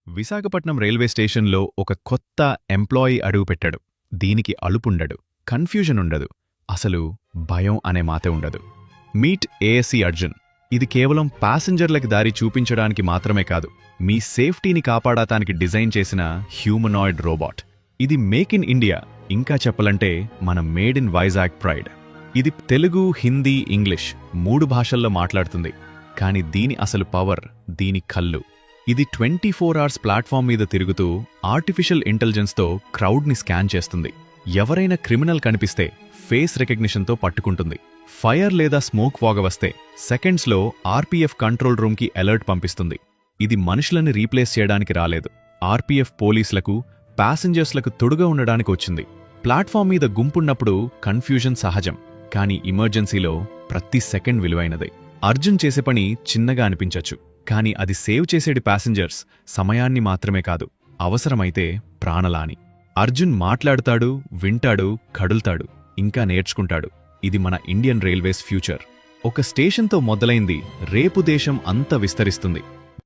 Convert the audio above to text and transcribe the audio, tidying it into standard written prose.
Visakhapatnam railway స్టేషన్లో ఒక కొత్త ఎంప్లాయీ అడుగుపెట్టాడు. దీనికి అలుపుండడు, కన్ఫ్యూజన్ ఉండదు, అసలు భయం అనే మాటే ఉండదు. Meet ASC Arjun. ఇది కేవలం ప్యాసింజర్లకి దారి చూపించడానికి మాత్రమే కాదు, మీ సేఫ్టీని కాపాడటానికి డిజైన్ చేసిన హ్యూమనాయిడ్ రోబోట్. ఇది మేక్ ఇన్ ఇండియా, ఇంకా చెప్పాలంటే మన మేడ్ ఇన్ వైజాగ్ ప్రైడ్. ఇది తెలుగు, హిందీ, ఇంగ్లీష్ 3 భాషల్లో మాట్లాడుతుంది. కాని దీని అసలు పవర్, దీని కళ్ళు. ఇది 24 అవర్స్ ప్లాట్ఫామ్ మీద తిరుగుతూ ఆర్టిఫిషియల్ ఇంటెలిజెన్స్తో క్రౌడ్ని స్కాన్ చేస్తుంది. ఎవరైనా క్రిమినల్ కనిపిస్తే ఫేస్ రికగ్నిషన్తో పట్టుకుంటుంది. ఫైర్ లేదా స్మోక్ వాగ వస్తే సెకండ్స్లో ఆర్పీఎఫ్ కంట్రోల్ రూమ్కి అలర్ట్ పంపిస్తుంది. ఇది మనుషులని రీప్లేస్ చేయడానికి రాలేదు, ఆర్పీఎఫ్ పోలీసులకు, ప్యాసింజర్స్లకు తొడుగా ఉండడానికి వచ్చింది. ప్లాట్ఫామ్ మీద గుంపున్నప్పుడు కన్ఫ్యూజన్ సహజం, కానీ ఎమర్జెన్సీలో ప్రతి సెకండ్ విలువైనదే. అర్జున్ చేసే పని చిన్నగా అనిపించచ్చు, కాని అది సేవ్ చేసేది ప్యాసింజర్స్ సమయాన్ని మాత్రమే కాదు, అవసరమైతే ప్రాణలాని. అర్జున్ మాట్లాడుతాడు, వింటాడు, కడుల్తాడు, ఇంకా నేర్చుకుంటాడు. ఇది మన ఇండియన్ రైల్వేస్ ఫ్యూచర్. ఒక స్టేషన్తో మొదలైంది, రేపు దేశం అంత విస్తరిస్తుంది.